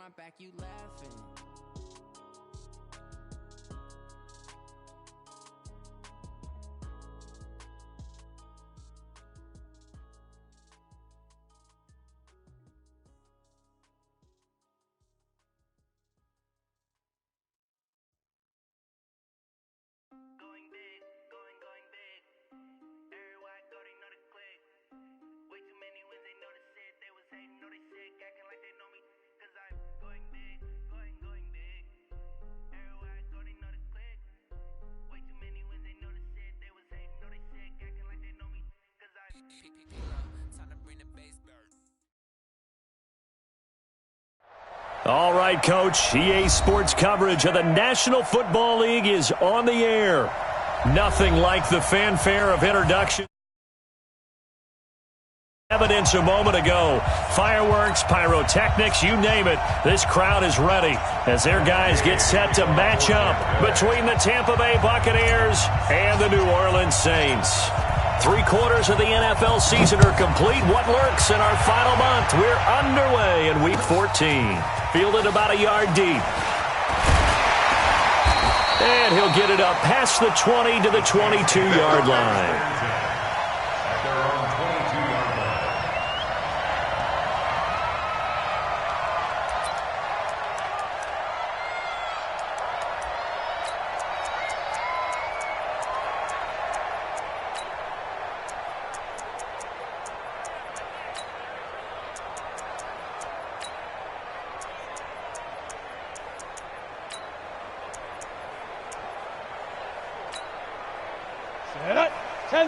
my back, you laughing. All right, Coach. EA Sports coverage of the National Football League is on the air. Nothing like the fanfare of introduction. Evidence a moment ago. Fireworks, pyrotechnics, you name it. This crowd is ready as their guys get set to match up between the Tampa Bay Buccaneers and the New Orleans Saints. 3/4 of the NFL season are complete. What lurks in our final month? We're underway in Week 14. Fielded about a yard deep. And he'll get it up past the 20 to the 22-yard line.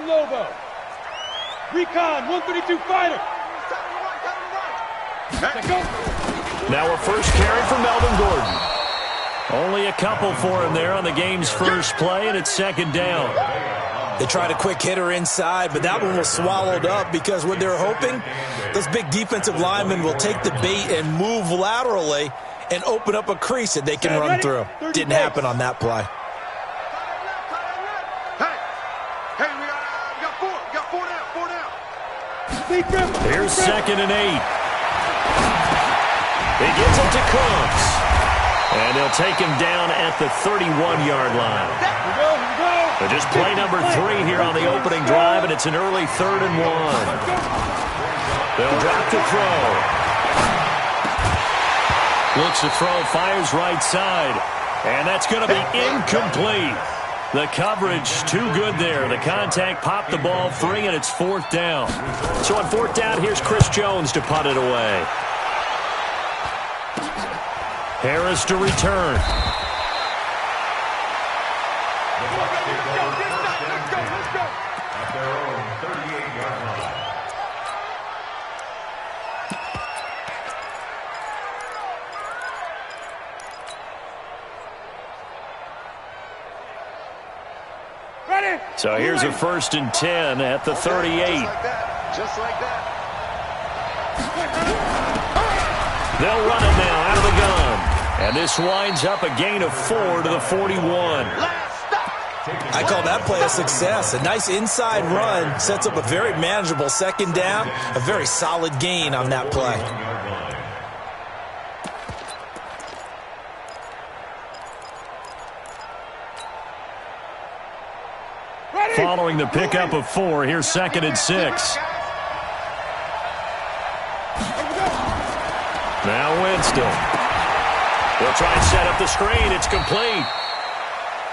Lobo. Recon, 132 fighter. Now a first carry for Melvin Gordon. Only a couple for him there on the game's first play, and it's second down. They tried a quick hitter inside, but that one was swallowed up because what they're hoping, those big defensive linemen will take the bait and move laterally and open up a crease that they can run through. Didn't happen on that play. Here's 2nd and 8. He gets it to Cooks. And they'll take him down at the 31-yard line. So just play number 3 here on the opening drive, and it's an early 3rd and 1. They'll drop to throw. Looks to throw, fires right side. And that's going to be incomplete. The coverage too good there. The contact popped the ball free, and it's 4th down. So on 4th down, here's Chris Jones to punt it away. Harris to return. So here's a 1st and 10 at the 38. Just like that. They'll run it now out of the gun. And this winds up a gain of 4 to the 41. I call that play a success. A nice inside run sets up a very manageable 2nd down. A very solid gain on that play. Following the pickup of 4, here's 2nd and 6. Now Winston. They'll try and set up the screen. It's complete.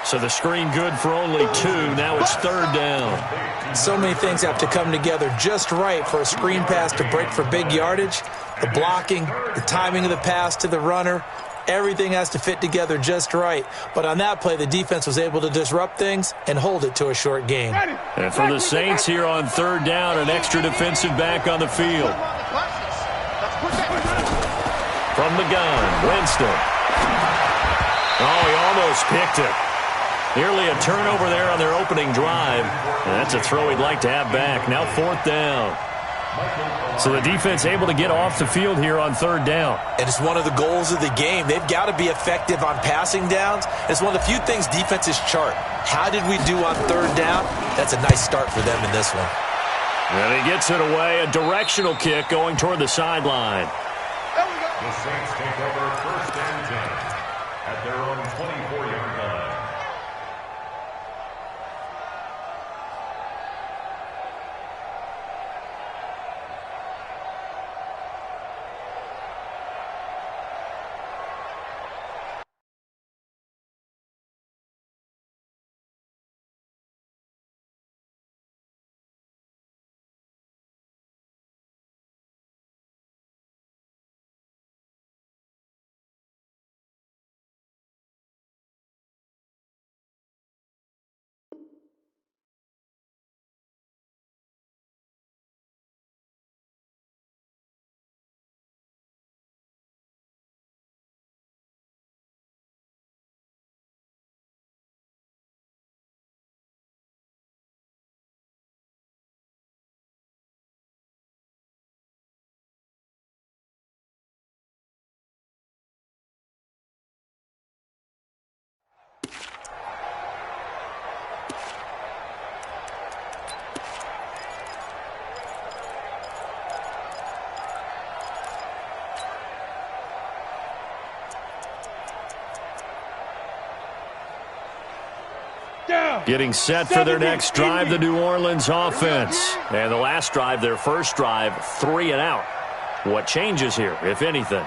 So the screen good for only 2. Now it's 3rd down. So many things have to come together just right for a screen pass to break for big yardage. The blocking, the timing of the pass to the runner, everything has to fit together just right. But on that play, the defense was able to disrupt things and hold it to a short gain. And for the Saints here on 3rd down, an extra defensive back on the field. From the gun, Winston. Oh, he almost picked it. Nearly a turnover there on their opening drive. And that's a throw he'd like to have back. Now 4th down. So the defense able to get off the field here on 3rd down. And it's one of the goals of the game. They've got to be effective on passing downs. It's one of the few things defenses chart. How did we do on 3rd down? That's a nice start for them in this one. And he gets it away. A directional kick going toward the sideline. There we go. The Saints take over 1st and 10 at their own 24-yard line. Getting set for their next drive, the New Orleans offense. And the last drive, their first drive, 3 and out. What changes here, if anything?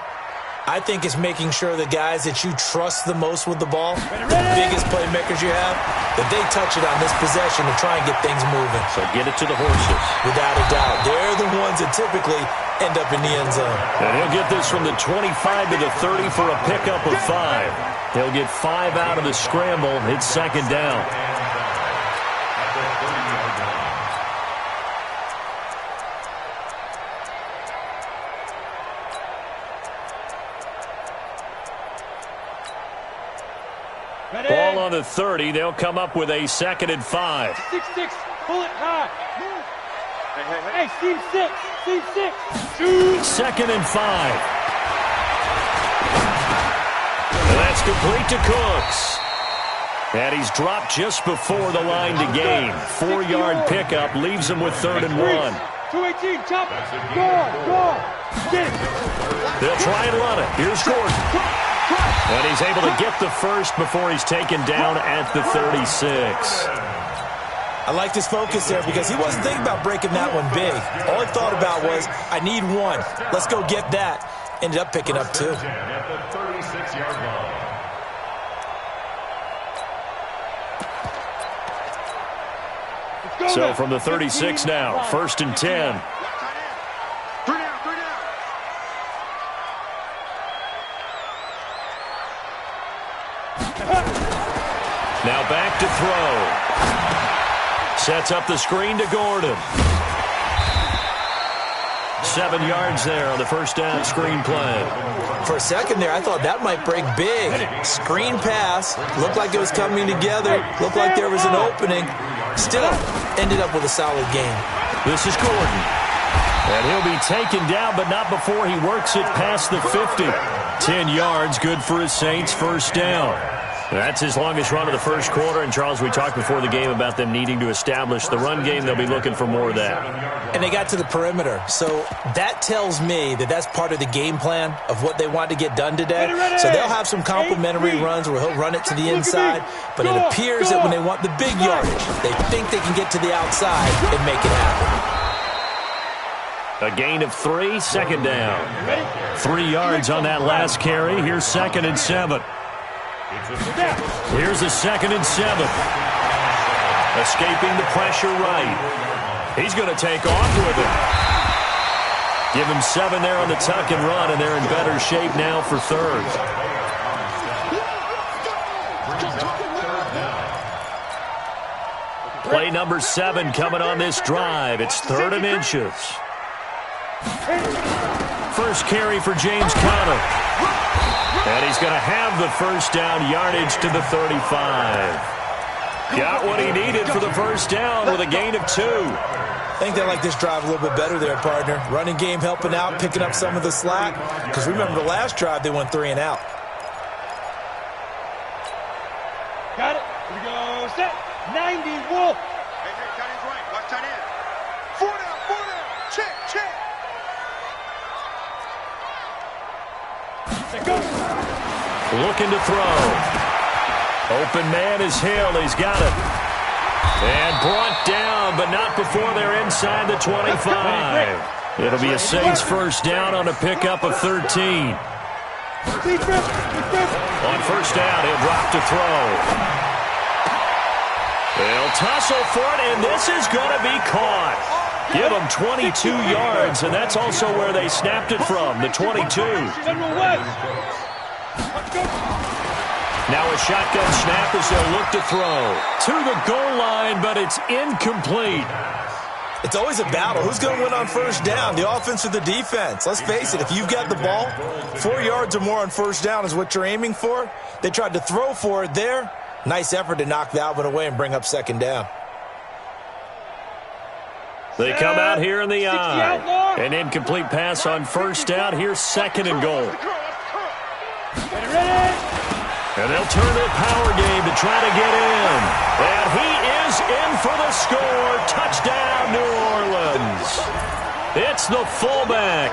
I think it's making sure the guys that you trust the most with the ball, the biggest playmakers you have, that they touch it on this possession to try and get things moving. So get it to the horses. Without a doubt. They're the ones that typically end up in the end zone. And he'll get this from the 25 to the 30 for a pickup of 5. He'll get 5 out of the scramble. It's 2nd down. Ball on the 30. They'll come up with a 2nd and 5. 6-6. Pull it high. Hey, seam 6. Seam 6. Shoot. 2nd and 5. And that's complete to Cooks. And he's dropped just before the line to gain. 4-yard pickup leaves him with 3rd and 1. 218. Chop. Go. Get it. They'll try and run it. Here's Gordon. And he's able to get the first before he's taken down at the 36. I liked his focus there because he wasn't thinking about breaking that one big. All he thought about was, I need 1. Let's go get that. Ended up picking up 2. So from the 36 now, 1st and 10. Now back to throw. Sets up the screen to Gordon. 7 yards there on the 1st down screen play. For a second there, I thought that might break big. Screen pass. Looked like it was coming together. Looked like there was an opening. Still ended up with a solid game. This is Gordon. And he'll be taken down, but not before he works it past the 50. 10 yards, good for his Saints, 1st down. That's his longest run of the first quarter. And, Charles, we talked before the game about them needing to establish the run game. They'll be looking for more of that. And they got to the perimeter. So that tells me that that's part of the game plan of what they want to get done today. So they'll have some complimentary runs where he'll run it to the inside. But it appears that when they want the big yardage, they think they can get to the outside and make it happen. A gain of 3, 2nd down. 3 yards on that last carry. Here's 2nd and 7. Here's a 2nd and 7. Escaping the pressure right. He's going to take off with it. Give him 7 there on the tuck and run, and they're in better shape now for 3rd. Play number 7 coming on this drive. It's 3rd and inches. First carry for James Conner. And he's going to have the 1st down, yardage to the 35. Got what he needed for the 1st down with a gain of 2. I think they like this drive a little bit better there, partner. Running game helping out, picking up some of the slack. Because remember the last drive, they went 3 and out. Got it. Here we go. Set. 90, Wolf. Hey, tight end's right. Watch tight end. 4 down. Check. Looking to throw. Open man is Hill. He's got it. And brought down, but not before they're inside the 25. It'll be a Saints first down on a pickup of 13. On first down, he'll drop to throw. They'll tussle for it, and this is going to be caught. Give them 22 yards, and that's also where they snapped it from, the 22. Now a shotgun snap as they'll look to throw. To the goal line, but it's incomplete. It's always a battle. Who's going to win on first down, the offense or the defense? Let's face it, if you've got the ball, 4 yards or more on first down is what you're aiming for. They tried to throw for it there. Nice effort to knock that one away and bring up second down. They come out here in the eye. An incomplete pass on first down. Here's second and goal. And they'll turn to the power game to try to get in. And he is in for the score. Touchdown, New Orleans. It's the fullback.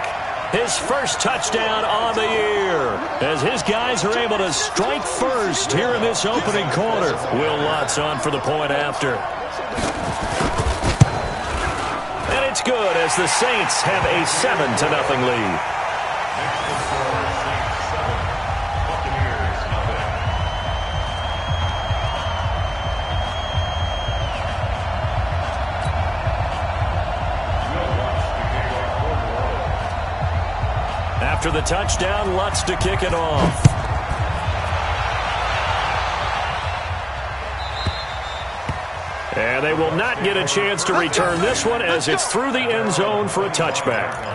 His first touchdown on the year. As his guys are able to strike first here in this opening quarter. Will Lutz on for the point after. And it's good as the Saints have a 7-0 lead. After the touchdown, Lutz to kick it off. And they will not get a chance to return this one as it's through the end zone for a touchback.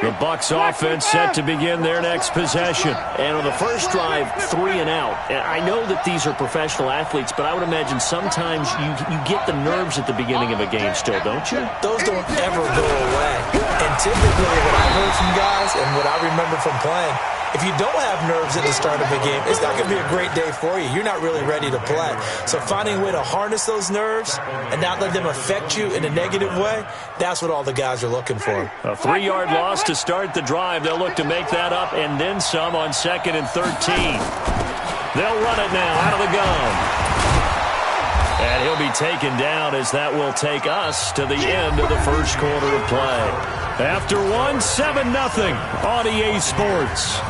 The Bucs offense set to begin their next possession. And on the first drive, 3 and out. And I know that these are professional athletes, but I would imagine sometimes you get the nerves at the beginning of a game still, don't you? Those don't ever go away. And typically what I've heard from guys and what I remember from playing, if you don't have nerves at the start of a game, it's not going to be a great day for you. You're not really ready to play. So finding a way to harness those nerves and not let them affect you in a negative way, that's what all the guys are looking for. A 3-yard loss to start the drive. They'll look to make that up and then some on 2nd and 13. They'll run it now out of the gun. And he'll be taken down as that will take us to the end of the first quarter of play. After 7-0 on EA Sports.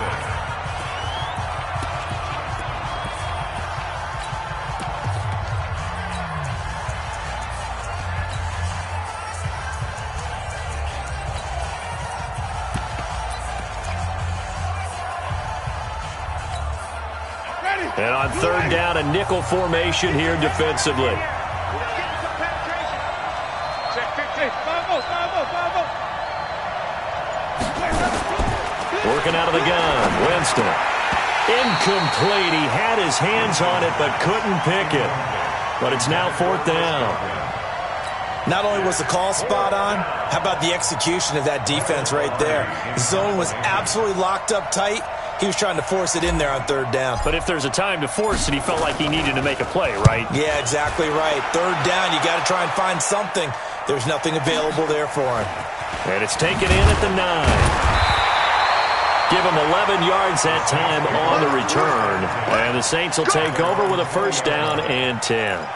And on third down, a nickel formation here defensively. Working out of the gun, Winston. Incomplete. He had his hands on it but couldn't pick it. But it's now 4th down. Not only was the call spot on, how about the execution of that defense right there? The zone was absolutely locked up tight. He was trying to force it in there on third down. But if there's a time to force it, he felt like he needed to make a play, right? Yeah, exactly right. Third down, you got to try and find something. There's nothing available there for him. And it's taken in at the 9. Give him 11 yards that time on the return. And the Saints will take over with a first down and 10.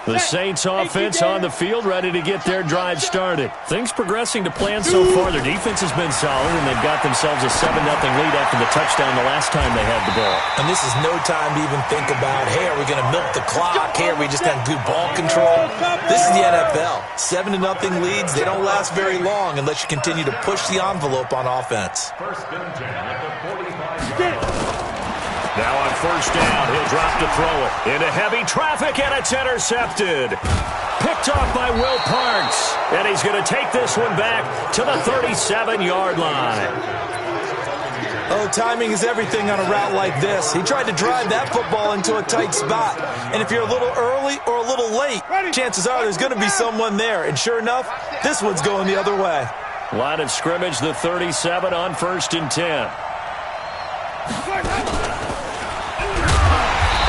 The Saints offense on the field ready to get their drive started. Things progressing to plan so far. Their defense has been solid, and they've got themselves a 7-0 lead after the touchdown the last time they had the ball. And this is no time to even think about, hey, are we going to milk the clock? Hey, are we just going to do ball control? This is the NFL. 7-0 leads, they don't last very long unless you continue to push the envelope on offense. First and 10 at the 45. Now on first down, he'll drop to throw it. Into heavy traffic, and it's intercepted. Picked off by Will Parks. And he's going to take this one back to the 37-yard line. Oh, timing is everything on a route like this. He tried to drive that football into a tight spot. And if you're a little early or a little late, chances are there's going to be someone there. And sure enough, this one's going the other way. Line of scrimmage, the 37 on 1st and 10.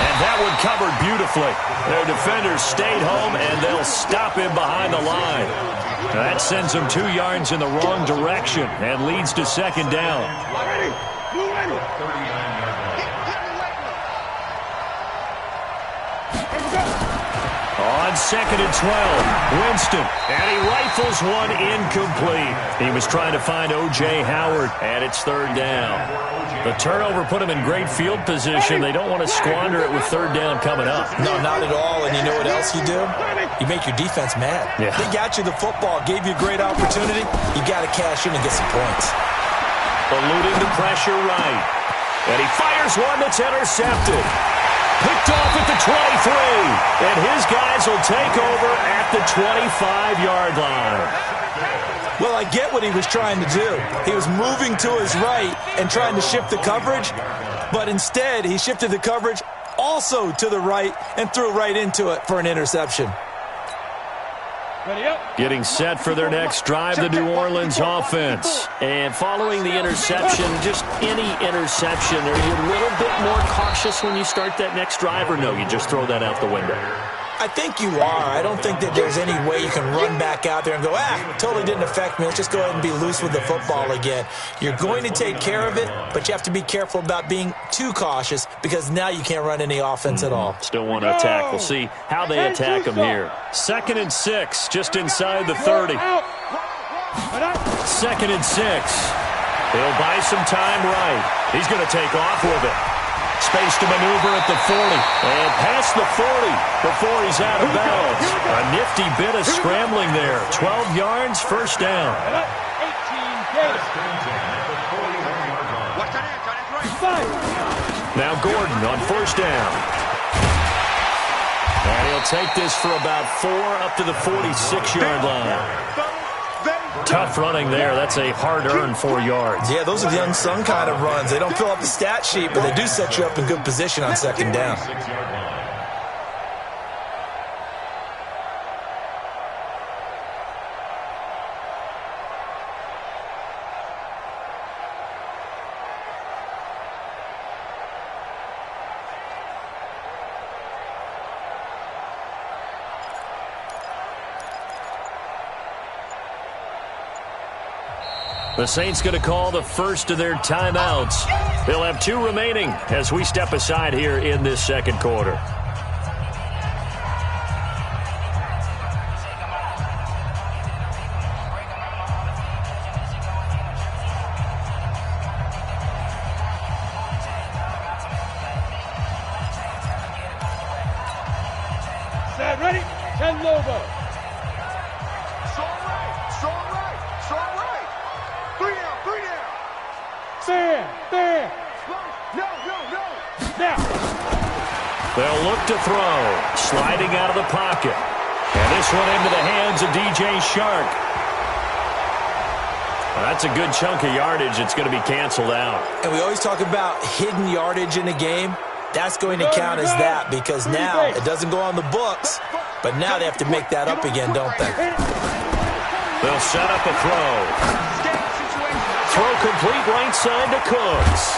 And that one covered beautifully. Their defenders stayed home, and they'll stop him behind the line. Now that sends him 2 yards in the wrong direction and leads to 2nd down. On 2nd and 12, Winston, and he rifles one incomplete. He was trying to find O.J. Howard, and it's 3rd down. The turnover put him in great field position. They don't want to squander it with 3rd down coming up. No, not at all. And you know what else you do? You make your defense mad. Yeah. They got you the football, gave you a great opportunity. You got to cash in and get some points. Eluding the pressure right. And he fires one that's intercepted. Picked off at the 23. And his guys will take over at the 25-yard line. Well, I get what he was trying to do. He was moving to his right and trying to shift the coverage, but instead he shifted the coverage also to the right and threw right into it for an interception. Getting set for their next drive, the New Orleans offense. And following the interception, just any interception, are you a little bit more cautious when you start that next drive, or no, you just throw that out the window? I think you are. I don't think that there's any way you can run back out there and go, totally didn't affect me. Let's just go ahead and be loose with the football again. You're going to take care of it, but you have to be careful about being too cautious because now you can't run any offense at all. Still want to attack. We'll see how they attack him here. 2nd and 6, just inside the 30. 2nd and 6. He'll buy some time right. He's going to take off with it. Space to maneuver at the 40. And past the 40 before he's out of bounds. A nifty bit of scrambling there. 12 yards, 1st down. Now Gordon on 1st down. And he'll take this for about 4 up to the 46-yard line. Tough running there. That's a hard-earned 4 yards. Yeah, those are the unsung kind of runs. They don't fill up the stat sheet, but they do set you up in good position on 2nd down. The Saints going to call the first of their timeouts. They'll have 2 remaining as we step aside here in this 2nd quarter. Set, ready? 10 Lobo. They'll look to throw. Sliding out of the pocket. And this one into the hands of DJ Shark. Well, that's a good chunk of yardage. It's going to be canceled out. And we always talk about hidden yardage in a game. That's going to count as that because now it doesn't go on the books, but now they have to make that up again, don't they? They'll set up a throw. Throw complete right side to Cooks.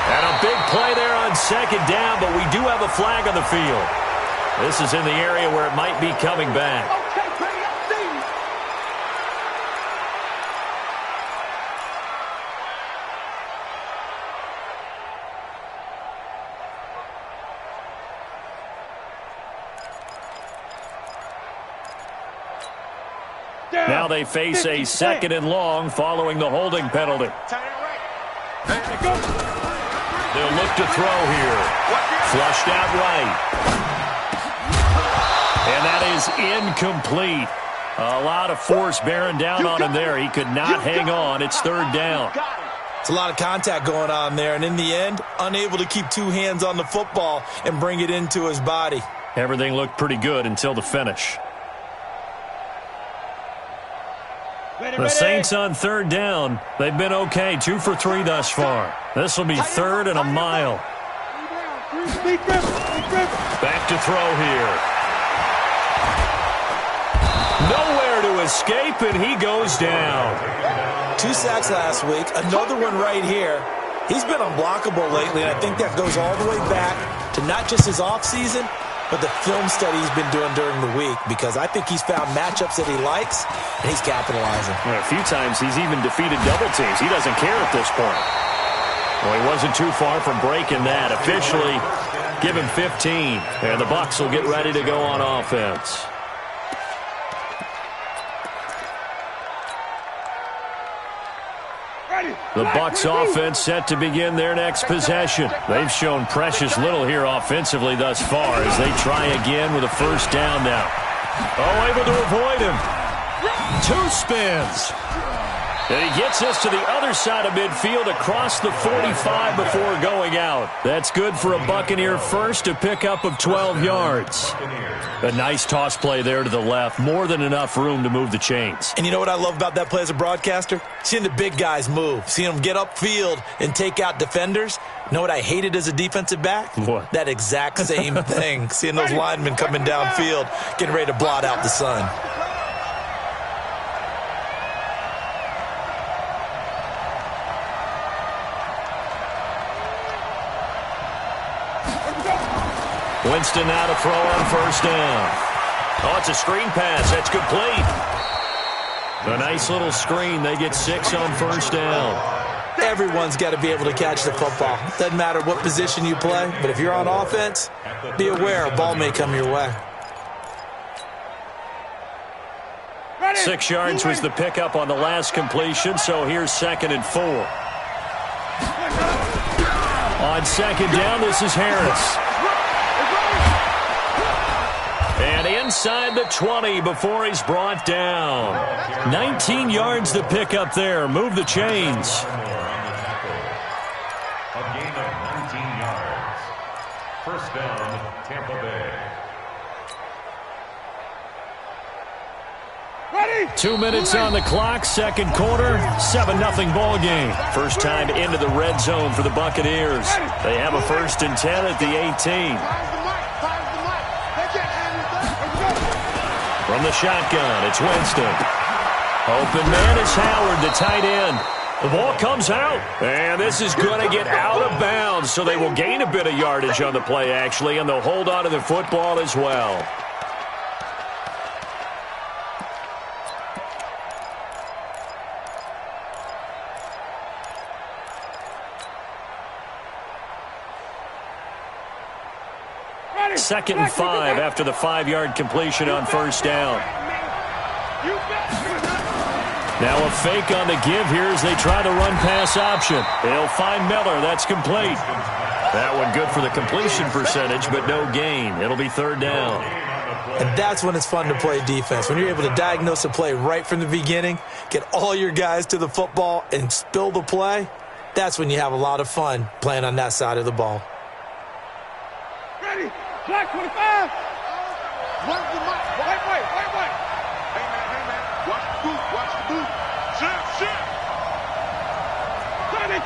And a big play there on 2nd down, but we do have a flag on the field. This is in the area where it might be coming back. Now they face a 2nd and long following the holding penalty. They'll look to throw here. Flushed out right. And that is incomplete. A lot of force bearing down on him there. He could not hang on. It's 3rd down. It's a lot of contact going on there, and in the end, unable to keep 2 hands on the football and bring it into his body. Everything looked pretty good until the finish. The Saints on third down. They've been okay, 2 for 3 thus far. This will be third and a mile. Back to throw here. Nowhere to escape, and he goes down. 2 sacks last week, another one right here. He's been unblockable lately, and I think that goes all the way back to not just his offseason, but the film study he's been doing during the week, because I think he's found matchups that he likes, and he's capitalizing. A few times he's even defeated double teams. He doesn't care at this point. Well, he wasn't too far from breaking that. Officially, give him 15, and the Bucs will get ready to go on offense. The Bucs offense set to begin their next possession. They've shown precious little here offensively thus far as they try again with a first down now. Oh, able to avoid him. 2 spins. And he gets us to the other side of midfield across the 45 before going out. That's good for a Buccaneer first, a pickup of 12 yards. A nice toss play there to the left. More than enough room to move the chains. And you know what I love about that play as a broadcaster? Seeing the big guys move. Seeing them get upfield and take out defenders. You know what I hated as a defensive back? What? That exact same thing. Seeing those linemen coming downfield, getting ready to blot out the sun. Winston now to throw on first down. Oh, it's a screen pass. That's complete. A nice little screen. They get 6 on first down. Everyone's got to be able to catch the football. Doesn't matter what position you play, but if you're on offense, be aware a ball may come your way. 6 yards was the pickup on the last completion, so here's 2nd and 4. On 2nd down, this is Harris. And inside the 20 before he's brought down. 19 yards to pick up there. Move the chains. A gain of 19 yards. First down, Tampa Bay. 2 minutes on the clock, 2nd quarter, 7-0 ball game. First time into the red zone for the Buccaneers. They have a 1st and 10 at the 18. From the shotgun, it's Winston. Open man is Howard, the tight end. The ball comes out, and this is going to get out of bounds, so they will gain a bit of yardage on the play, actually, and they'll hold on to the football as well. Second and 5 after the 5-yard completion on first down. Now a fake on the give here as they try to run pass option. They'll find Miller. That's complete. That one good for the completion percentage, but no gain. It'll be 3rd down. And that's when it's fun to play defense. When you're able to diagnose a play right from the beginning, get all your guys to the football and spill the play, that's when you have a lot of fun playing on that side of the ball. Ready. Black 25. Where's the mic? Wait. Hey, man. Watch the boot. Shit. Ready.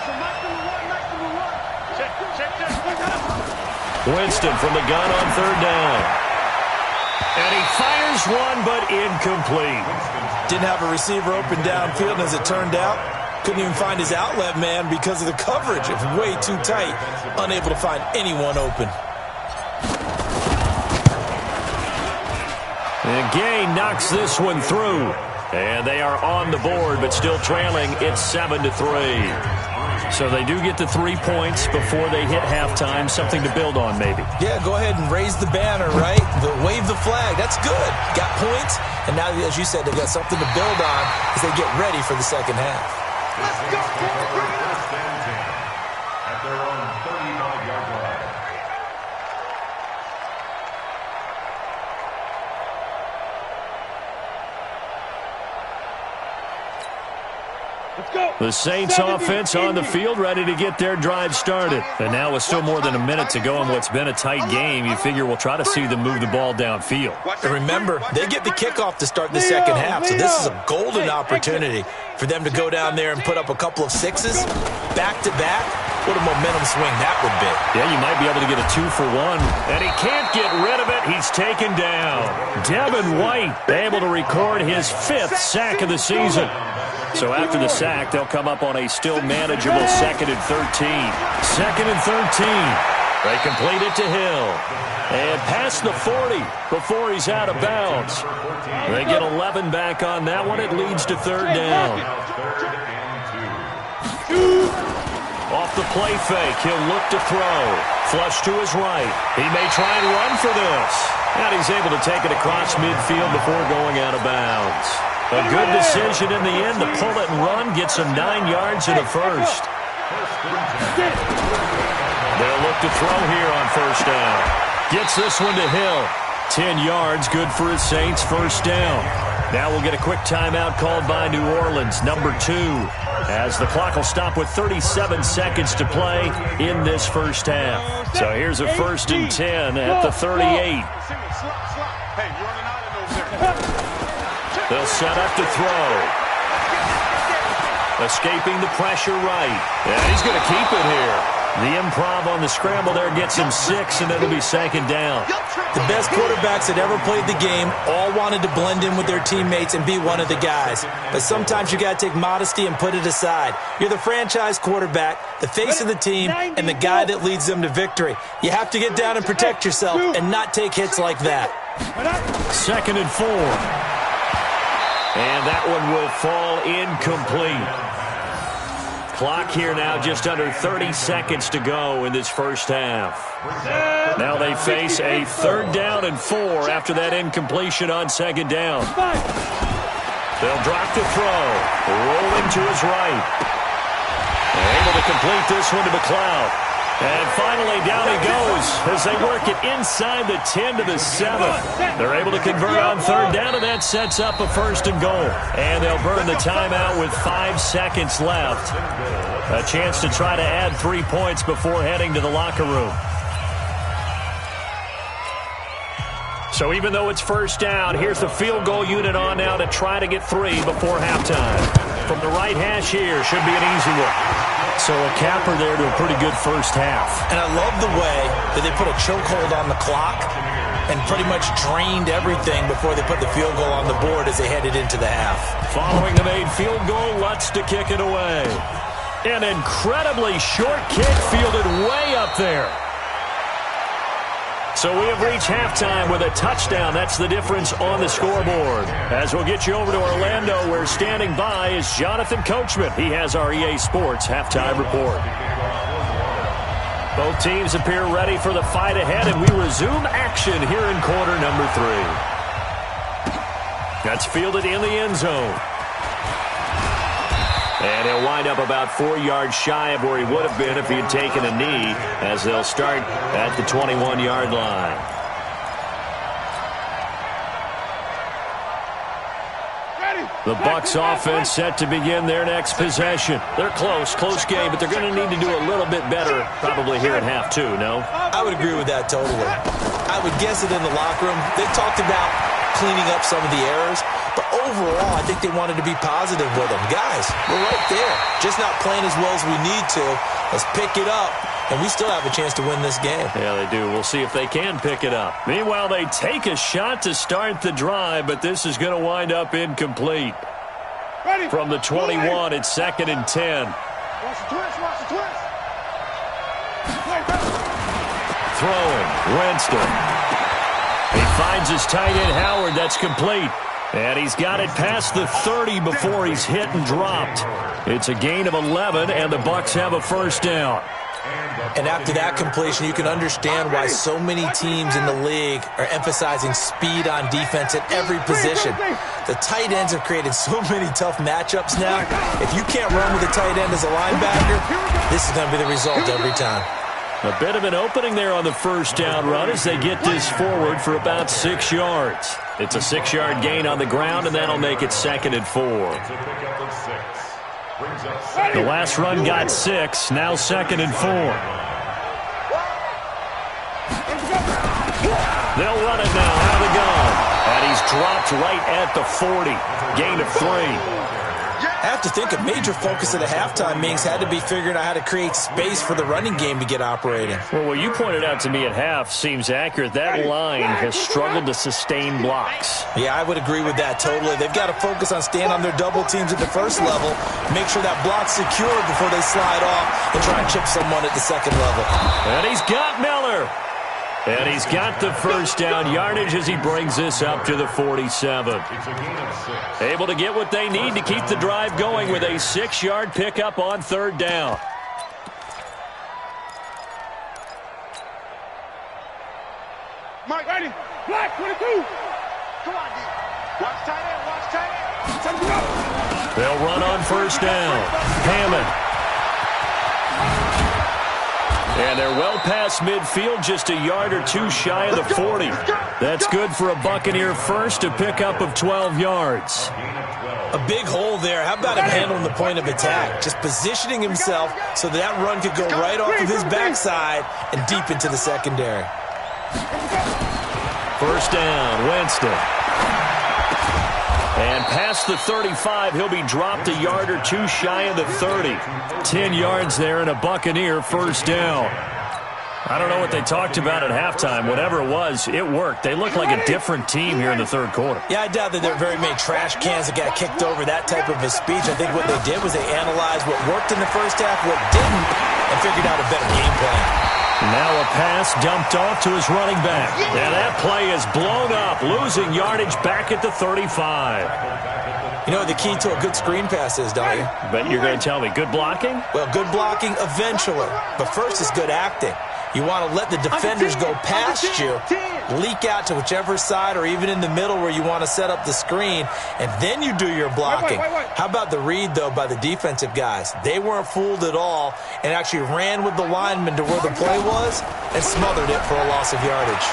So nice to the run. Check. Winston from the gun on 3rd down. And he fires one, but incomplete. Didn't have a receiver open downfield, and as it turned out, couldn't even find his outlet man because of the coverage. It was way too tight. Unable to find anyone open. And Gay knocks this one through. And they are on the board, but still trailing. It's 7-3. So they do get the 3 points before they hit halftime. Something to build on, maybe. Yeah, go ahead and raise the banner, right? Wave the flag. That's good. Got points. And now, as you said, they've got something to build on as they get ready for the second half. Let's go, First and 10 at their own 35-yard line. The Saints offense on the field, ready to get their drive started. And now with still more than a minute to go in what's been a tight game, you figure we'll try to see them move the ball downfield. And remember, they get the kickoff to start the second half, so this is a golden opportunity for them to go down there and put up a couple of sixes back-to-back. What a momentum swing that would be. Yeah, you might be able to get a 2-for-1. And he can't get rid of it. He's taken down. Devin White able to record his 5th sack of the season. So after the sack, they'll come up on a still manageable 2nd and 13. 2nd and 13. They complete it to Hill. And past the 40 before he's out of bounds. They get 11 back on that one. It leads to 3rd down. Off the play fake, he'll look to throw. Flush to his right. He may try and run for this. And he's able to take it across midfield before going out of bounds. A good decision in the end to pull it and run, gets him 9 yards and a first. They'll look to throw here on 1st down. Gets this one to Hill. 10 yards, good for his Saints, 1st down. Now we'll get a quick timeout called by New Orleans, number 2, as the clock will stop with 37 seconds to play in this 1st half. So here's a 1st and 10 at the 38. They'll set up to throw. Escaping the pressure right. And he's going to keep it here. The improv on the scramble there gets him 6, and it'll be 2nd down. The best quarterbacks that ever played the game all wanted to blend in with their teammates and be one of the guys. But sometimes you got to take modesty and put it aside. You're the franchise quarterback, the face of the team, and the guy that leads them to victory. You have to get down and protect yourself and not take hits like that. 2nd and 4. And that one will fall incomplete. Clock here now, just under 30 seconds to go in this 1st half. Now they face a 3rd down and 4 after that incompletion on 2nd down. They'll drop the throw. Rolling to his right. Able to complete this one to McLeod. And finally, down he goes as they work it inside the 10 to the 7. They're able to convert on 3rd down, and that sets up a 1st and goal. And they'll burn the timeout with 5 seconds left. A chance to try to add 3 points before heading to the locker room. So even though it's 1st down, here's the field goal unit on now to try to get 3 before halftime. From the right hash here, should be an easy one. So a capper there to a pretty good 1st half. And I love the way that they put a chokehold on the clock and pretty much drained everything before they put the field goal on the board as they headed into the half. Following the made field goal, Lutz to kick it away. An incredibly short kick fielded way up there. So we have reached halftime with a touchdown. That's the difference on the scoreboard. As we'll get you over to Orlando, where standing by is Jonathan Coachman. He has our EA Sports halftime report. Both teams appear ready for the fight ahead, and we resume action here in quarter number 3. That's fielded in the end zone. And he'll wind up about 4 yards shy of where he would have been if he had taken a knee, as they'll start at the 21-yard line. The Bucs offense set to begin their next possession. They're close game, but they're going to need to do a little bit better probably here at half 2, no? I would agree with that totally. I would guess it in the locker room. They talked about cleaning up some of the errors, but overall, I think they wanted to be positive with them. Guys, we're right there. Just not playing as well as we need to. Let's pick it up, and we still have a chance to win this game. Yeah, they do. We'll see if they can pick it up. Meanwhile, they take a shot to start the drive, but this is going to wind up incomplete. From the 21, it's 2nd and 10. Watch the twist, watch the twist. Throwing, Winston. He finds his tight end, Howard. That's complete. And he's got it past the 30 before he's hit and dropped. It's a gain of 11, and the Bucs have a 1st down. And after that completion, you can understand why so many teams in the league are emphasizing speed on defense at every position. The tight ends have created so many tough matchups now. If you can't run with a tight end as a linebacker, this is going to be the result every time. A bit of an opening there on the 1st down run as they get this forward for about 6 yards. It's a 6-yard gain on the ground, and that'll make it 2nd and 4. The last run got 6, now 2nd and 4. They'll run it now out of the gun. And he's dropped right at the 40. Gain of 3. I have to think a major focus of the halftime meetings had to be figuring out how to create space for the running game to get operating. Well, what you pointed out to me at half seems accurate. That line has struggled to sustain blocks. Yeah, I would agree with that totally. They've got to focus on staying on their double teams at the first level, make sure that block's secure before they slide off and try and chip someone at the second level. And he's got Miller. And he's got the first down yardage as he brings this up to the 47. Able to get what they need to keep the drive going with a 6-yard pickup on 3rd down. Mike, ready? Black, 22. Come on, D. Watch tight end, watch tight end. They'll run on 1st down. Hammond. And they're well past midfield, just a yard or 2 shy of the 40. That's good for a Buccaneer first, a pickup of 12 yards. A big hole there. How about him handling the point of attack? Just positioning himself so that run could go right off of his backside and deep into the secondary. 1st down, Winston. And past the 35, he'll be dropped a yard or 2 shy of the 30. 10 yards there and a Buccaneer 1st down. I don't know what they talked about at halftime. Whatever it was, it worked. They look like a different team here in the 3rd quarter. Yeah, I doubt that there are very many trash cans that got kicked over that type of a speech. I think what they did was they analyzed what worked in the first half, what didn't, and figured out a better game plan. Now a pass dumped off to his running back. And that play is blown up, losing yardage back at the 35. You know what the key to a good screen pass is, don't you? But you're going to tell me good blocking? Well, good blocking eventually. But first is good acting. You want to let the defenders go past you, leak out to whichever side or even in the middle where you want to set up the screen, and then you do your blocking. How about the read, though, by the defensive guys? They weren't fooled at all and actually ran with the lineman to where the play was and smothered it for a loss of yardage.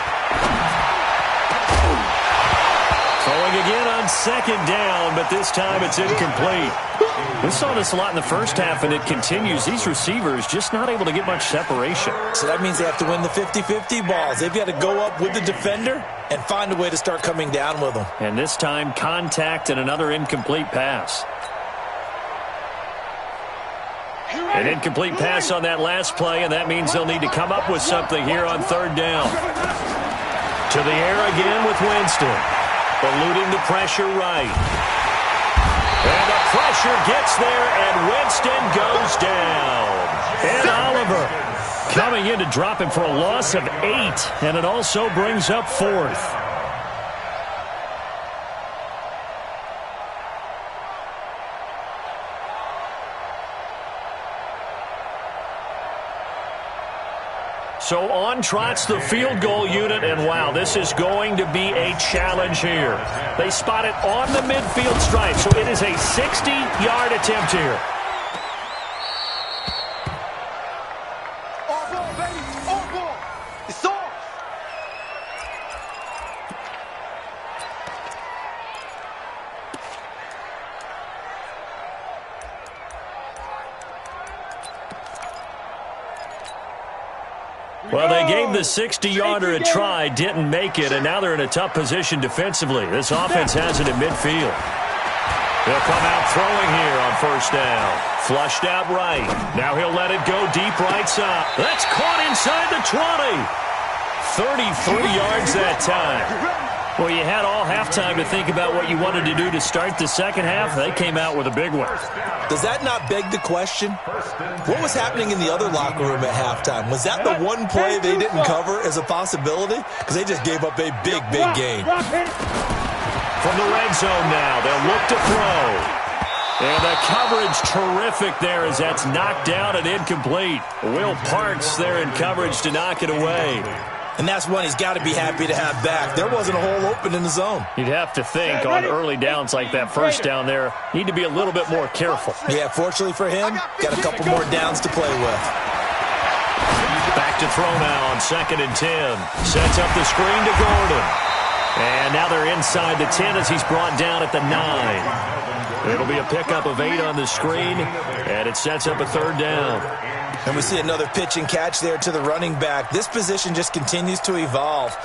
Throwing again on 2nd down, but this time it's incomplete. We saw this a lot in the first half, and it continues. These receivers just not able to get much separation. So that means they have to win the 50-50 balls. They've got to go up with the defender and find a way to start coming down with them. And this time, contact and another incomplete pass. An incomplete pass on that last play, and that means they'll need to come up with something here on 3rd down. To the air again with Winston. Eluding the pressure right. And the pressure gets there, and Winston goes down. And Oliver coming in to drop him for a loss of 8, and it also brings up 4th. So on trots the field goal unit, and wow, this is going to be a challenge here. They spot it on the midfield stripe, so it is a 60-yard attempt here. All ball, baby, all ball. It's off. Well, they gave the 60-yarder a try, didn't make it, and now they're in a tough position defensively. This offense has it in midfield. They'll come out throwing here on 1st down. Flushed out right. Now he'll let it go deep right side. That's caught inside the 20. 33 yards that time. Well, you had all halftime to think about what you wanted to do to start the second half. They came out with a big one. Does that not beg the question? What was happening in the other locker room at halftime? Was that the one play they didn't cover as a possibility? Because they just gave up a big, big gain. From the red zone now, they'll look to throw. And the coverage terrific there as that's knocked down and incomplete. Will Parks there in coverage to knock it away. And that's one he's got to be happy to have back. There wasn't a hole open in the zone. You'd have to think on early downs like that first down there, need to be a little bit more careful. Yeah, fortunately for him, got a couple more downs to play with. Back to throw now on 2nd and 10. Sets up the screen to Gordon. And now they're inside the 10 as he's brought down at the 9. It'll be a pickup of 8 on the screen, and it sets up a 3rd down. And we see another pitch and catch there to the running back. This position just continues to evolve.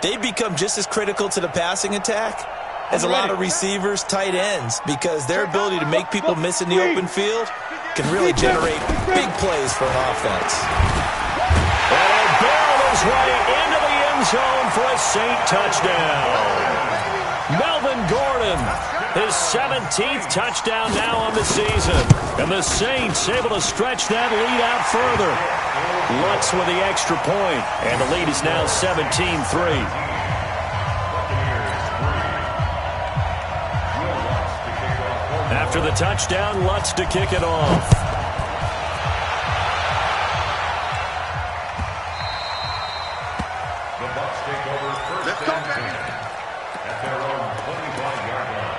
They've become just as critical to the passing attack as a lot of receivers, tight ends, because their ability to make people miss in the open field can really generate big plays for an offense. And it barreled his way into the end zone for a Saint touchdown. Melvin Gordon, his 17th touchdown now on the season. And the Saints able to stretch that lead out further. Lutz with the extra point, and the lead is now 17-3. After the touchdown, Lutz to kick it off. The Bucs take over first and 10 at their own 25-yard line.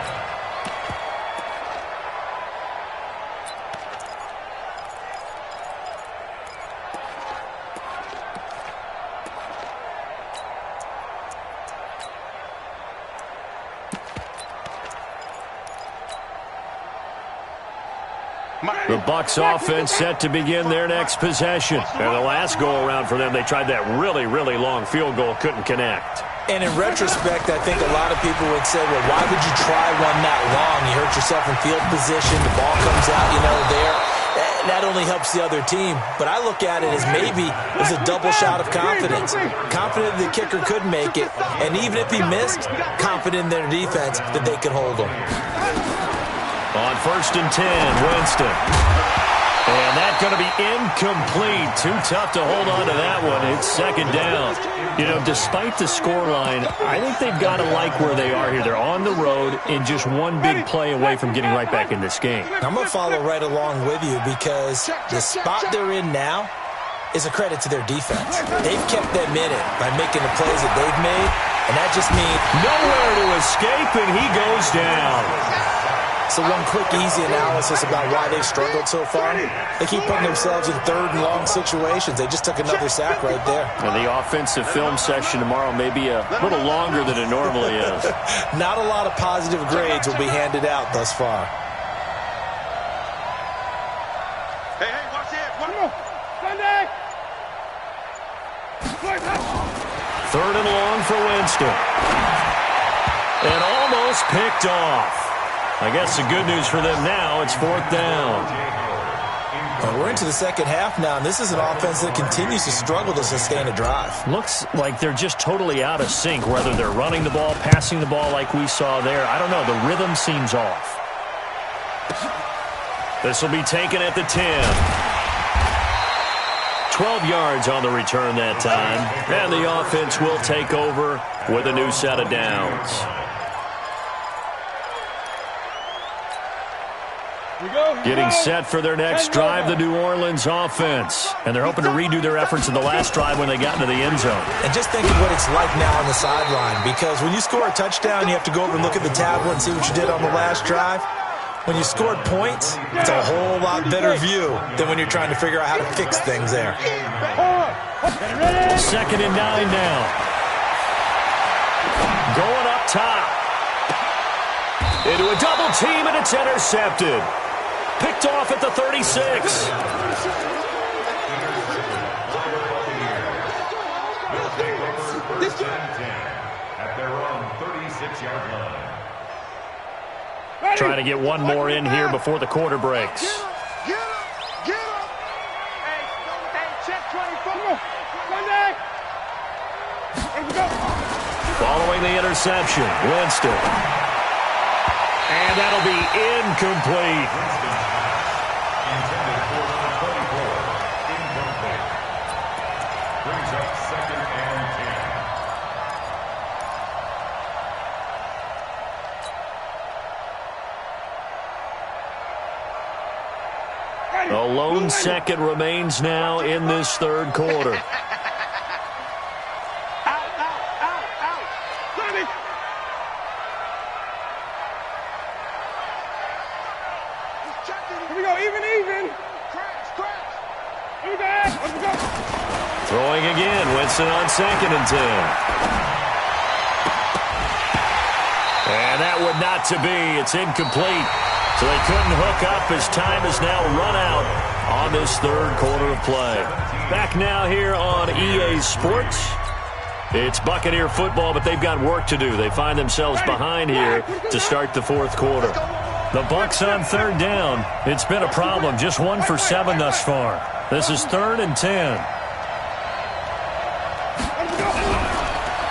The Bucs offense set to begin their next possession. And the last go-around for them, they tried that really, really long field goal, couldn't connect. And in retrospect, I think a lot of people would say, well, why would you try one that long? You hurt yourself in field position. The ball comes out, there. That only helps the other team. But I look at it as maybe it was a double shot of confidence. Confident the kicker could make it. And even if he missed, confident in their defense that they could hold him. On 1st and 10, Winston. And that's going to be incomplete. Too tough to hold on to that one. It's 2nd down. Despite the scoreline, I think they've got to like where they are here. They're on the road and just one big play away from getting right back in this game. I'm going to follow right along with you because the spot they're in now is a credit to their defense. They've kept them in it by making the plays that they've made, and that just means nowhere to escape, and he goes down. So one quick, easy analysis about why they've struggled so far. They keep putting themselves in 3rd and long situations. They just took another sack right there. And the offensive film session tomorrow may be a little longer than it normally is. Not a lot of positive grades will be handed out thus far. Hey, watch it. One more. Sunday. 3rd and long for Winston. And almost picked off. I guess the good news for them now, it's 4th down. Well, we're into the second half now, and this is an offense that continues to struggle to sustain a drive. Looks like they're just totally out of sync, whether they're running the ball, passing the ball like we saw there. I don't know. The rhythm seems off. This will be taken at the 10. 12 yards on the return that time. And the offense will take over with a new set of downs. Getting set for their next drive, the New Orleans offense. And they're hoping to redo their efforts in the last drive when they got into the end zone. And just think of what it's like now on the sideline, because when you score a touchdown, you have to go over and look at the tablet and see what you did on the last drive. When you scored points, it's a whole lot better view than when you're trying to figure out how to fix things there. 2nd and 9 now. Going up top. Into a double team, and it's intercepted. Picked off at the 36. At their own 36-yard line. Trying to get one more in here before the quarter breaks. Get him. Hey, check 24. Sunday. Here we go. Following the interception, Winston. And that'll be incomplete. Intended for 24. Incomplete. Brings up 2nd and 10. A lone second remains now in this 3rd quarter. Here we go, even. Scratch. Here we go. Throwing again, Winston on 2nd and 10. And that would not to be. It's incomplete. So they couldn't hook up as time has now run out on this third quarter of play. Back now here on EA Sports. It's Buccaneer football, but they've got work to do. They find themselves behind here to start the fourth quarter. The Bucs on third down. It's been a problem. Just 1 for 7 thus far. This is 3rd and 10.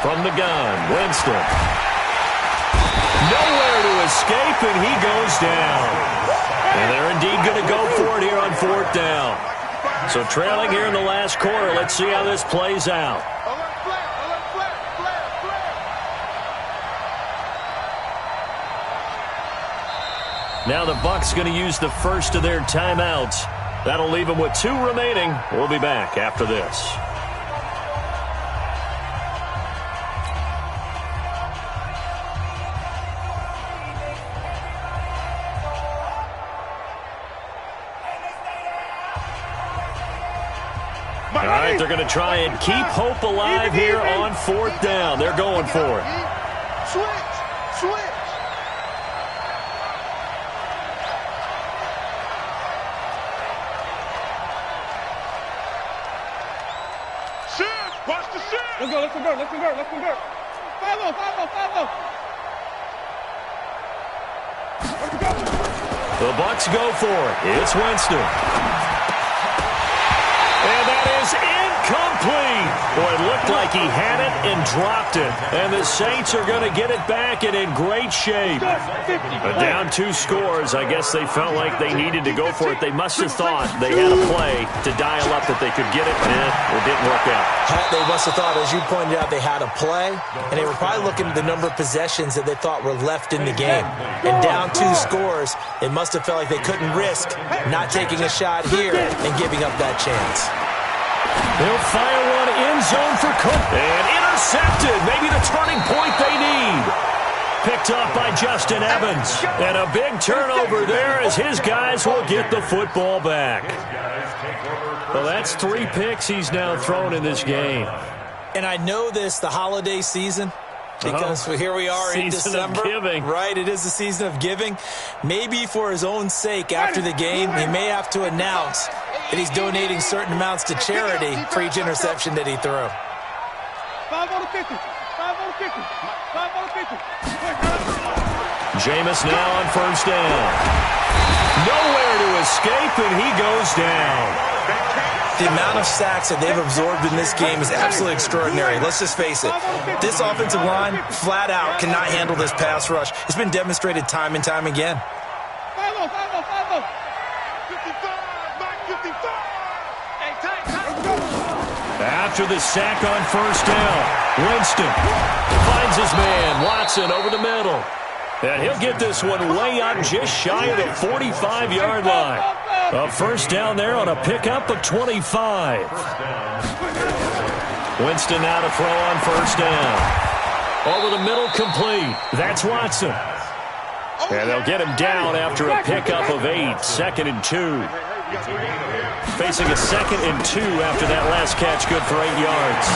From the gun, Winston. Nowhere to escape, and he goes down. And they're indeed going to go for it here on 4th down. So trailing here in the last quarter. Let's see how this plays out. Now the Bucs going to use the first of their timeouts. That'll leave them with 2 remaining. We'll be back after this. All right, they're going to try and keep hope alive here on 4th down. They're going for it. Switch. Watch the shit. Let's convert. 5-0. The Bucs go for it. It's Winston. And that is incomplete. Boy, it looked like he had it and dropped it. And the Saints are going to get it back and in great shape. But down 2 scores, I guess they felt like they needed to go for it. They must have thought they had a play to dial up that they could get it, and it didn't work out. They must have thought, as you pointed out, they had a play, and they were probably looking at the number of possessions that they thought were left in the game. And down 2 scores, it must have felt like they couldn't risk not taking a shot here and giving up that chance. They'll fire one end zone for Cook. And intercepted. Maybe the turning point they need. Picked up by Justin Evans. And a big turnover there as his guys will get the football back. Well, that's 3 picks he's now thrown in this game. And I know this, the holiday season, because here we are in December. Giving. Right, it is the season of giving. Maybe for his own sake, after the game, he may have to announce that he's donating certain amounts to charity for each interception that he threw. 5 on the 50. Jameis now on first down. Nowhere to escape, and he goes down. The amount of sacks that they've absorbed in this game is absolutely extraordinary. Let's just face it. This offensive line, flat out, cannot handle this pass rush. It's been demonstrated time and time again. 5-0. 55. After the sack on first down, Winston finds his man, Watson, over the middle. And he'll get this one way up just shy of the 45-yard line. A first down there on a pickup of 25. Winston now to throw on first down. Over the middle, complete. That's Watson. And they'll get him down after a pickup of 8. 2nd and 2. Facing a 2nd and 2 after that last catch, good for 8 yards.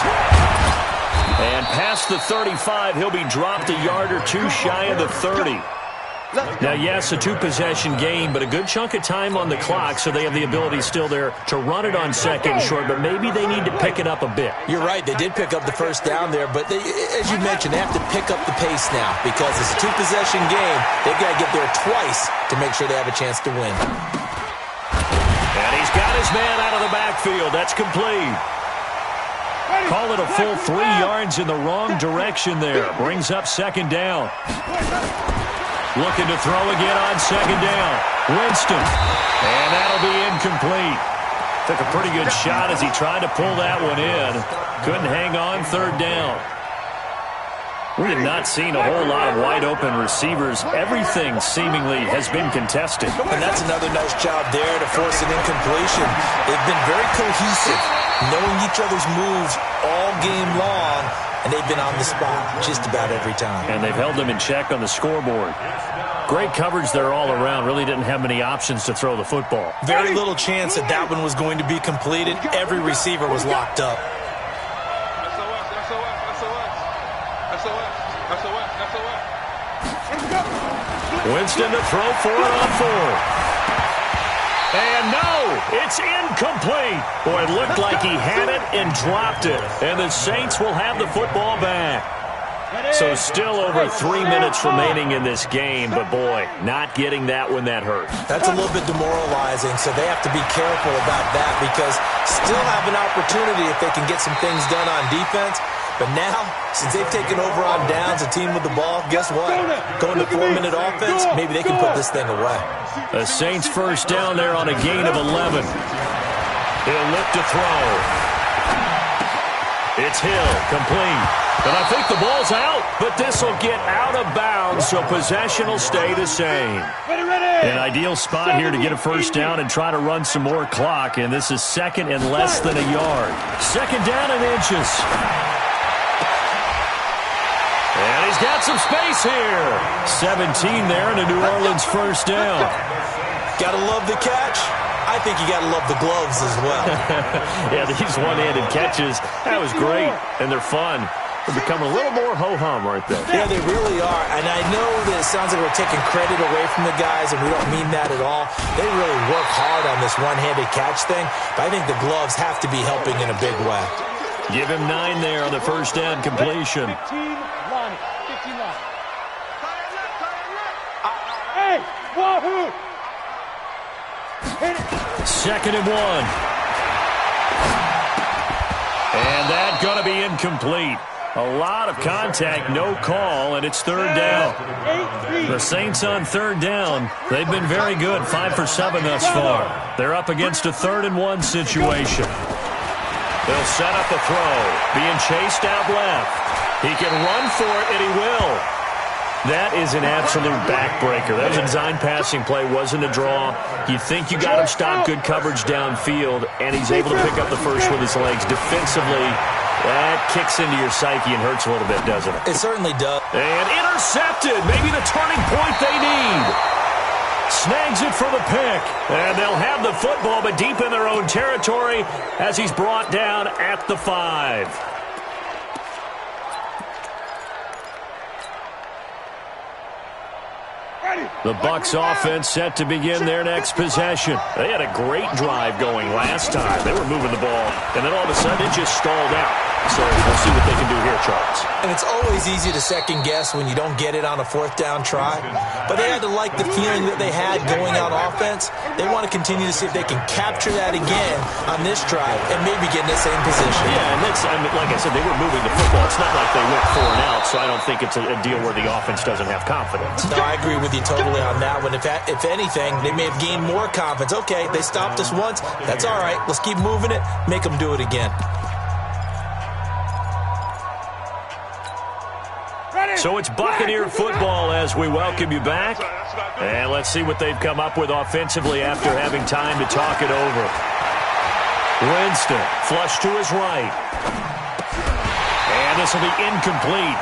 And past the 35, he'll be dropped a yard or 2 shy of the 30. Now, yes, a 2-possession game, but a good chunk of time on the clock, so they have the ability still there to run it on 2nd and short, but maybe they need to pick it up a bit. You're right. They did pick up the first down there, but they, as you mentioned, they have to pick up the pace now because it's a 2-possession game. They've got to get there twice to make sure they have a chance to win. And he's got his man out of the backfield. That's complete. Call it a full 3 yards in the wrong direction there. Brings up 2nd down. Looking to throw again on 2nd down. Winston. And that'll be incomplete. Took a pretty good shot as he tried to pull that one in. Couldn't hang on 3rd down. We have not seen a whole lot of wide-open receivers. Everything seemingly has been contested. And that's another nice job there to force an incompletion. They've been very cohesive, knowing each other's moves all game long, and they've been on the spot just about every time. And they've held them in check on the scoreboard. Great coverage there all around. Really didn't have many options to throw the football. Very little chance that that one was going to be completed. Every receiver was locked up. SOS. Winston to throw for it on fourth. And no, it's incomplete. Boy, it looked like he had it and dropped it. And the Saints will have the football back. So still over 3 minutes remaining in this game, but boy, not getting that one, that hurt. That's a little bit demoralizing, so they have to be careful about that because still have an opportunity if they can get some things done on defense. But now, since they've taken over on downs, a team with the ball, guess what? Going to 4-minute offense, maybe they can put this thing away. The Saints first down there on a gain of 11. He'll look to throw. It's Hill, complete. And I think the ball's out, but this will get out of bounds, so possession will stay the same. An ideal spot here to get a first down and try to run some more clock, and this is second and less than a yard. Second down and inches. And he's got some space here. 17 there and a New Orleans first down. Gotta love the catch. I think you gotta love the gloves as well. Yeah, these one-handed catches, that was great, and they're fun. They're becoming a little more ho-hum right there. Yeah, they really are. And I know that it sounds like we're taking credit away from the guys, and we don't mean that at all. They really work hard on this one-handed catch thing, but I think the gloves have to be helping in a big way. Give him 9 there on the first down completion. 15 line. 15 line. Hey, wahoo! Second and 1. And that's going to be incomplete. A lot of contact, no call, and it's third down. The Saints on third down, they've been very good, 5 for 7 thus far. They're up against a 3rd and 1 situation. They'll set up a throw, being chased out left. He can run for it, and he will. That is an absolute backbreaker. That was a design passing play, wasn't a draw. You think you got him stopped, good coverage downfield, and he's able to pick up the first with his legs. Defensively, that kicks into your psyche and hurts a little bit, doesn't it? It certainly does. And intercepted, maybe the turning point they need. Snags it for the pick, and they'll have the football, but deep in their own territory as he's brought down at the 5. The Bucs offense set to begin their next possession. They had a great drive going last time. They were moving the ball, and then all of a sudden it just stalled out. So we'll see what they can do here, Charles. And it's always easy to second-guess when you don't get it on a 4th down try. But they had to like the feeling that they had going out offense. They want to continue to see if they can capture that again on this drive and maybe get in the same position. Yeah, and that's, I mean, like I said, they were moving the football. It's not like they went 4 and out, so I don't think it's a deal where the offense doesn't have confidence. No, I agree with you totally on that one. If anything, they may have gained more confidence. Okay, they stopped us once. That's all right. Let's keep moving it. Make them do it again. So it's Buccaneer football as we welcome you back. And let's see what they've come up with offensively after having time to talk it over. Winston, flush to his right. And this will be incomplete.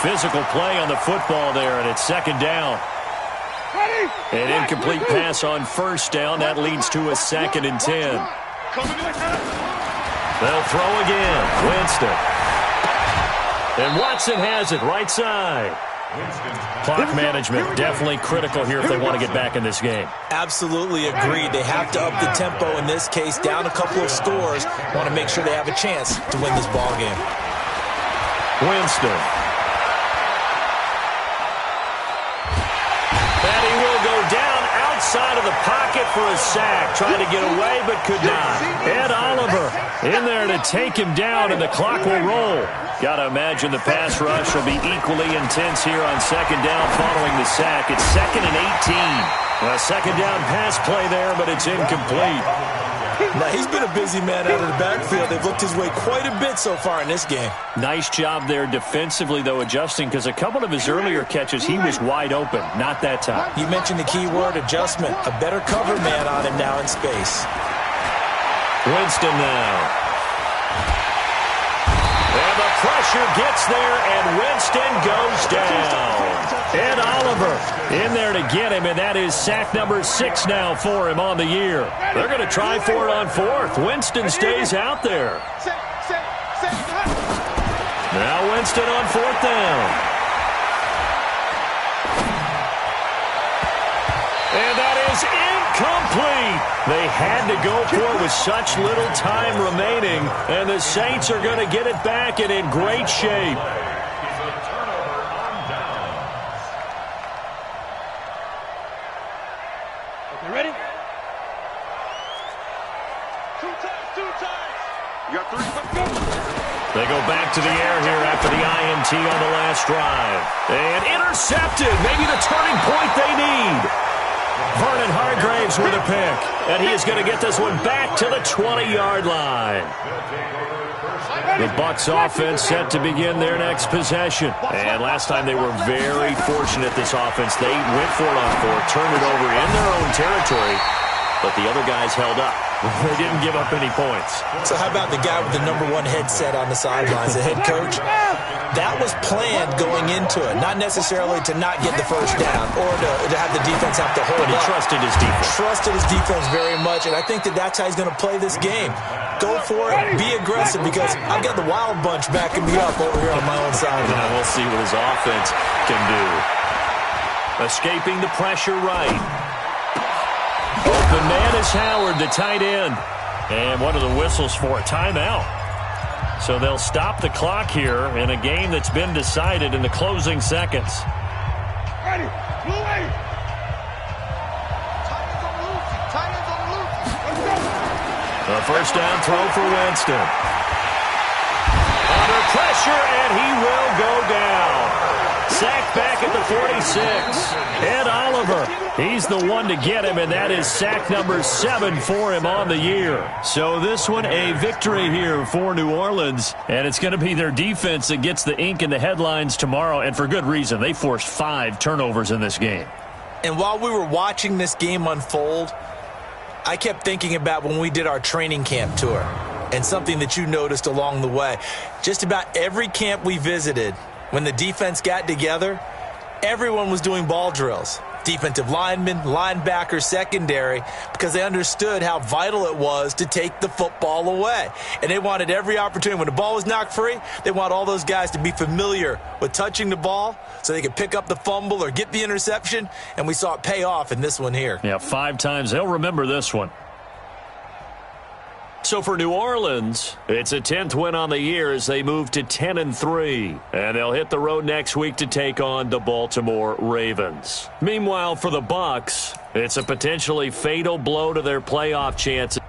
Physical play on the football there, and it's second down. An incomplete pass on first down. That leads to a 2nd and 10. They'll throw again. Winston. And Watson has it right side. Clock management definitely critical here if they want to get back in this game. Absolutely agreed. They have to up the tempo in this case, down a couple of scores. Want to make sure they have a chance to win this ball game. Winston. And he will go down outside of the pocket for a sack. Trying to get away, but could not. Ed Oliver in there to take him down, and the clock will roll. Got to imagine the pass rush will be equally intense here on second down following the sack. It's 2nd and 18. A second down pass play there, but it's incomplete. Now, he's been a busy man out of the backfield. They've looked his way quite a bit so far in this game. Nice job there defensively, though, adjusting, because a couple of his earlier catches, he was wide open. Not that time. You mentioned the key word, adjustment. A better cover man on him now in space. Winston now. And the pressure gets there, and Winston goes down. Ed Oliver in there to get him, and that is sack number 6 now for him on the year. They're going to try for it on 4th. Winston stays out there. Now Winston on 4th down. complete. They had to go for it with such little time remaining, and the Saints are going to get it back and in great shape. Okay, ready? Two times. You got 3. Let's go. They go back to the air here after the INT on the last drive. And intercepted. Maybe the turning point they need. Vernon Hargraves with a pick. And he is going to get this one back to the 20-yard line. The Bucs offense set to begin their next possession. And last time they were very fortunate, this offense. They went for it on 4, turned it over in their own territory, but the other guys held up. They didn't give up any points. So how about the guy with the #1 headset on the sidelines, the head coach? That was planned going into it, not necessarily to not get the first down or to have the defense have to hold up. But he trusted his defense. Trusted his defense very much, and I think that's how he's going to play this game. Go for it, be aggressive, because I've got the wild bunch backing me up over here on my own side. And we'll see what his offense can do. Escaping the pressure right. Open man is Howard, the tight end. And what are the whistles for? A timeout. So they'll stop the clock here in a game that's been decided in the closing seconds. Ready. Blue ready. Tight ends on the loose. A first down throw for Winston. Under pressure, and he will go down. Sacked back at the 46. Ed Oliver, he's the one to get him, and that is sack number 7 for him on the year. So this one, a victory here for New Orleans, and it's going to be their defense that gets the ink in the headlines tomorrow, and for good reason. They forced 5 turnovers in this game. And while we were watching this game unfold, I kept thinking about when we did our training camp tour and something that you noticed along the way. Just about every camp we visited, when the defense got together, everyone was doing ball drills. Defensive linemen, linebackers, secondary, because they understood how vital it was to take the football away. And they wanted every opportunity. When the ball was knocked free, they want all those guys to be familiar with touching the ball so they could pick up the fumble or get the interception. And we saw it pay off in this one here. Yeah, 5 times. They'll remember this one. So for New Orleans, it's a 10th win on the year as they move to 10-3. And they'll hit the road next week to take on the Baltimore Ravens. Meanwhile, for the Bucs, it's a potentially fatal blow to their playoff chances.